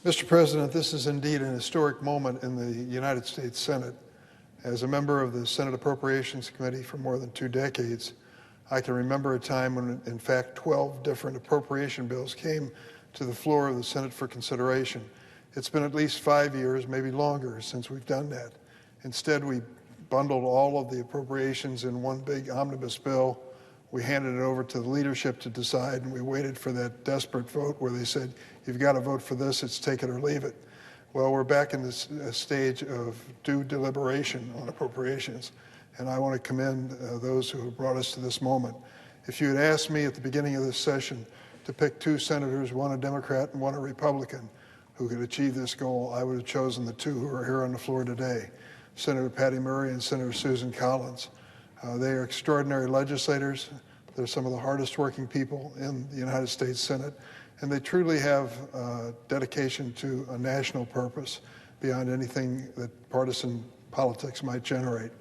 Mr. President, this is indeed an historic moment in the United States Senate. As a member of the Senate Appropriations Committee for more than 2 decades, I can remember a time when, in fact, 12 different appropriation bills came to the floor of the Senate for consideration. It's been at least 5 years, maybe longer, since we've done that. Instead, we bundled all of the appropriations in one big omnibus bill. We handed it over to the leadership to decide, and we waited for that desperate vote where they said, you've got to vote for this, it's take it or leave it. Well, we're back in this stage of due deliberation on appropriations, and I want to commend those who have brought us to this moment. If you had asked me at the beginning of this session to pick 2 senators, one a Democrat and one a Republican, who could achieve this goal, I would have chosen the 2 who are here on the floor today, Senator Patty Murray and Senator Susan Collins. They are extraordinary legislators. They're some of the hardest working people in the United States Senate, and they truly have dedication to a national purpose beyond anything that partisan politics might generate.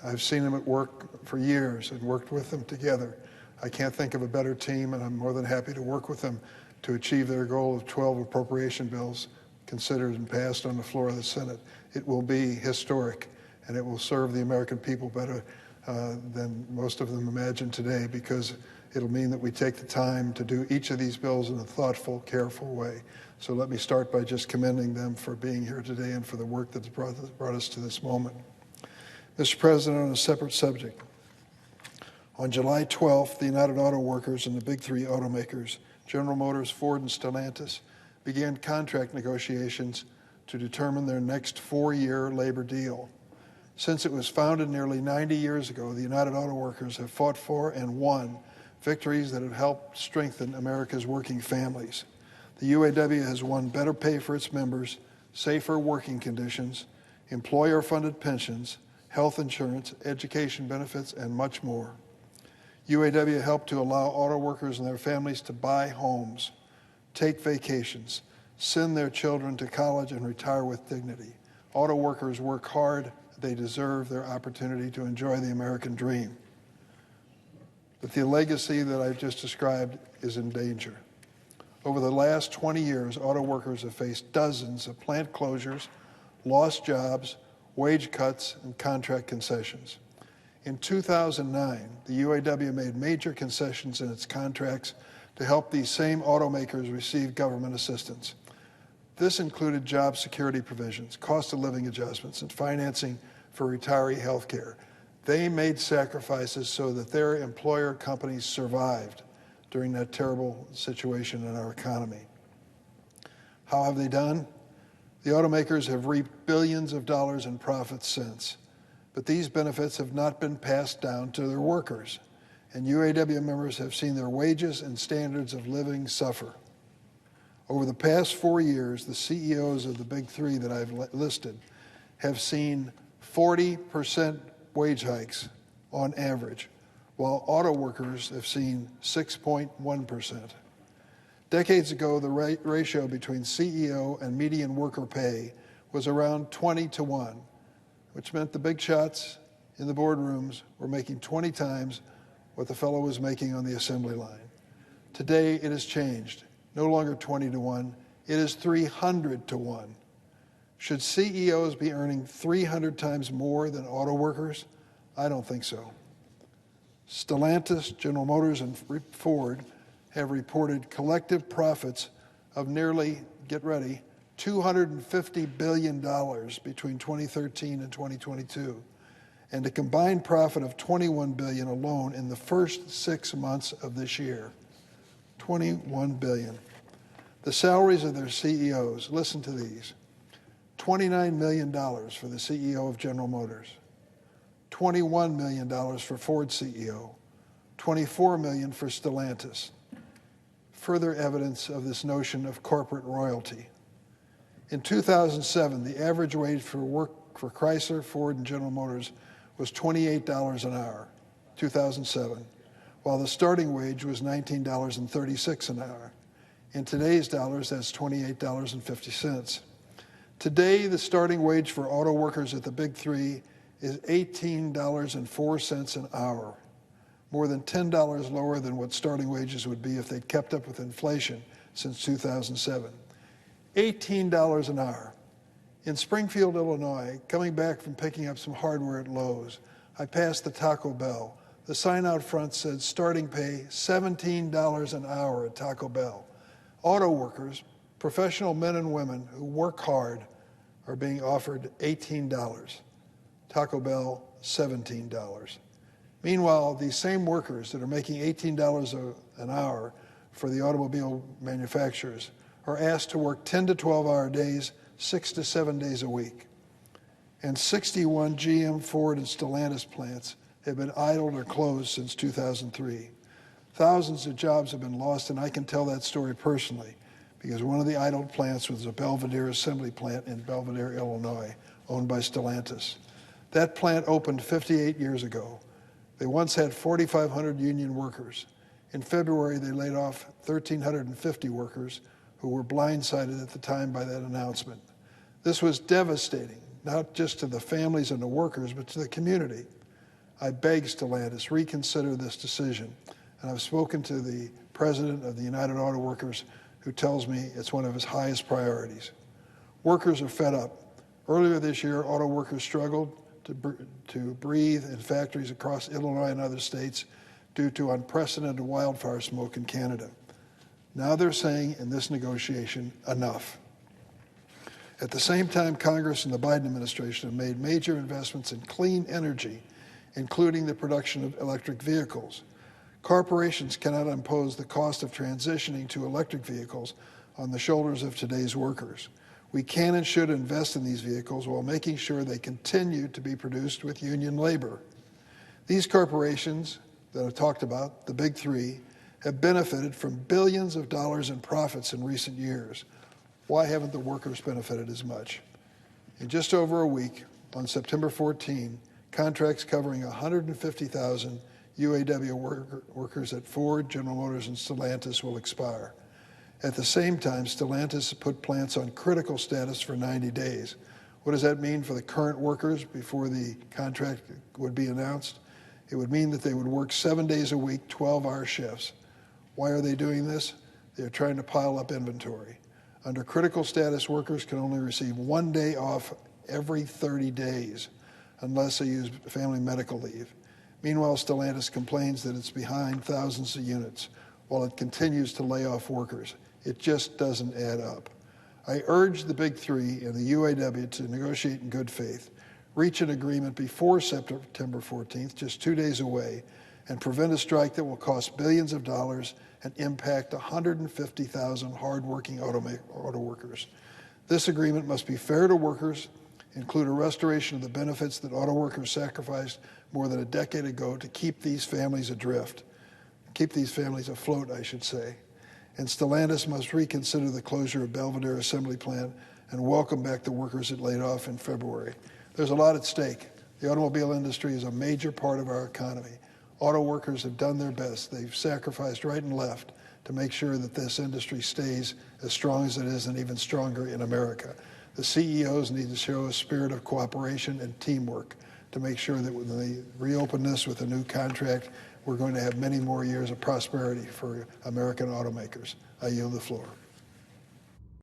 I've seen them at work for years and worked with them together. I can't think of a better team, and I'm more than happy to work with them to achieve their goal of 12 appropriation bills considered and passed on the floor of the Senate. It will be historic, and it will serve the American people better than most of them imagine today, because it'll mean that we take the time to do each of these bills in a thoughtful, careful way. So let me start by just commending them for being here today and for the work that's brought us to this moment. Mr. President, on a separate subject, on July 12th, the United Auto Workers and the big 3 automakers, General Motors, Ford, and Stellantis, began contract negotiations to determine their next 4-year labor deal. Since it was founded nearly 90 years ago, the United Auto Workers have fought for and won victories that have helped strengthen America's working families. The UAW has won better pay for its members, safer working conditions, employer-funded pensions, health insurance, education benefits, and much more. UAW helped to allow auto workers and their families to buy homes, take vacations, send their children to college, and retire with dignity. Auto workers work hard. They deserve their opportunity to enjoy the American dream. But the legacy that I've just described is in danger. Over the last 20 years, auto workers have faced dozens of plant closures, lost jobs, wage cuts, and contract concessions. In 2009, the UAW made major concessions in its contracts to help these same automakers receive government assistance. This included job security provisions, cost of living adjustments, and financing for retiree health care. They made sacrifices so that their employer companies survived during that terrible situation in our economy. How have they done? The automakers have reaped billions of dollars in profits since, but these benefits have not been passed down to their workers, and UAW members have seen their wages and standards of living suffer. Over the past 4 years, the CEOs of the big 3 that I've listed have seen 40% wage hikes on average, while auto workers have seen 6.1%. Decades ago, the ratio between CEO and median worker pay was around 20-1, which meant the big shots in the boardrooms were making 20 times what the fellow was making on the assembly line. Today, it has changed. No longer 20-1, it is 300-1. Should CEOs be earning 300 times more than auto workers? I don't think so. Stellantis, General Motors, and Ford have reported collective profits of nearly, get ready, $250 billion between 2013 and 2022, and a combined profit of $21 billion alone in the first 6 months of this year. $21 billion. The salaries of their CEOs, listen to these: $29 million for the CEO of General Motors, $21 million for Ford CEO, $24 million for Stellantis. Further evidence of this notion of corporate royalty. In 2007, the average wage for work for Chrysler, Ford, and General Motors was $28 an hour, 2007, while the starting wage was $19.36 an hour. In today's dollars, that's $28.50. Today, the starting wage for auto workers at the big 3 is $18.04 an hour, more than $10 lower than what starting wages would be if they'd kept up with inflation since 2007. $18 an hour. In Springfield, Illinois, coming back from picking up some hardware at Lowe's, I passed the Taco Bell. The sign out front said starting pay $17 an hour at Taco Bell. Auto workers, professional men and women who work hard, are being offered $18. Taco Bell, $17. Meanwhile, these same workers that are making $18 an hour for the automobile manufacturers are asked to work 10 to 12-hour days, 6 to 7 days a week. And 61 GM, Ford, and Stellantis plants have been idled or closed since 2003. Thousands of jobs have been lost, and I can tell that story personally because one of the idled plants was a Belvidere assembly plant in Belvidere, Illinois, owned by Stellantis. That plant opened 58 years ago. They once had 4,500 union workers. In February, they laid off 1,350 workers who were blindsided at the time by that announcement. This was devastating, not just to the families and the workers, but to the community. I beg Stellantis, reconsider this decision. And I've spoken to the president of the United Auto Workers, who tells me it's one of his highest priorities. Workers are fed up. Earlier this year, auto workers struggled to breathe in factories across Illinois and other states due to unprecedented wildfire smoke in Canada. Now they're saying in this negotiation, enough. At the same time, Congress and the Biden administration have made major investments in clean energy, including the production of electric vehicles. Corporations cannot impose the cost of transitioning to electric vehicles on the shoulders of today's workers. We can and should invest in these vehicles while making sure they continue to be produced with union labor. These corporations that I've talked about, the big three, have benefited from billions of dollars in profits in recent years. Why haven't the workers benefited as much? In just over a week, on September 14, contracts covering 150,000 UAW workers at Ford, General Motors, and Stellantis will expire. At the same time, Stellantis put plants on critical status for 90 days. What does that mean for the current workers before the contract would be announced? It would mean that they would work 7 days a week, 12-hour shifts. Why are they doing this? They're trying to pile up inventory. Under critical status, workers can only receive 1 day off every 30 days unless they use family medical leave. Meanwhile, Stellantis complains that it's behind thousands of units while it continues to lay off workers. It just doesn't add up. I urge the big three and the UAW to negotiate in good faith, reach an agreement before September 14th, just 2 days away, and prevent a strike that will cost billions of dollars and impact 150,000 hardworking auto workers. This agreement must be fair to workers, include a restoration of the benefits that auto workers sacrificed more than a decade ago to keep these families afloat, I should say. And Stellantis must reconsider the closure of Belvidere Assembly Plant and welcome back the workers it laid off in February. There's a lot at stake. The automobile industry is a major part of our economy. Auto workers have done their best. They've sacrificed right and left to make sure that this industry stays as strong as it is and even stronger in America. The CEOs need to show a spirit of cooperation and teamwork to make sure that when they reopen this with a new contract, we're going to have many more years of prosperity for American automakers. I yield the floor.